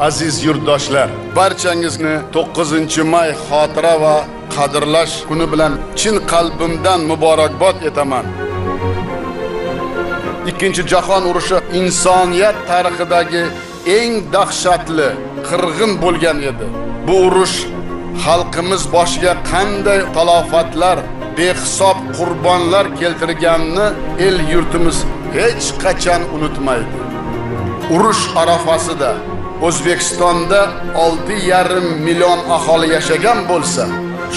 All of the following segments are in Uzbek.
Aziz yurtdoshlar, barchangizni 9-may xotira va qadrlash kuni bilan chin qalbimdan muborakbod etaman. Ikkinchi jahon urushi insoniyat tarixidagi eng dahshatli qirg'in bo'lgan edi. Bu urush xalqimiz boshiga qanday talofatlar, behisob qurbonlar keltirganini el yurtimiz hech qachon unutmaydi. Urush arafasida O'zbekistonda 6,5 million aholi yashagan bo'lsa,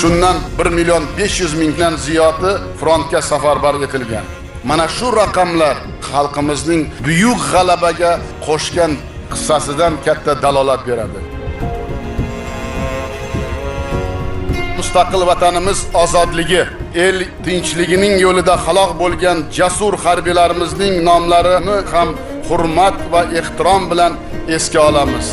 shundan 1,500,000 ziyodi frontga safarbar etilgan. Mana shu raqamlar xalqimizning buyuk g'alabaga qo'shgan hissasidan katta dalolat beradi. Mustaqil vatanimiz ozodligi, el tinchligining yo'lida halok bo'lgan jasur harbiylarimizning nomlarini ham hurmat va ehtirom bilan esga olamiz.